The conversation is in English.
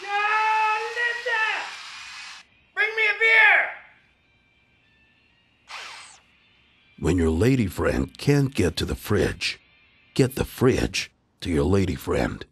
No, Linda! Bring me a beer! When your lady friend can't get to the fridge, get the fridge to your lady friend.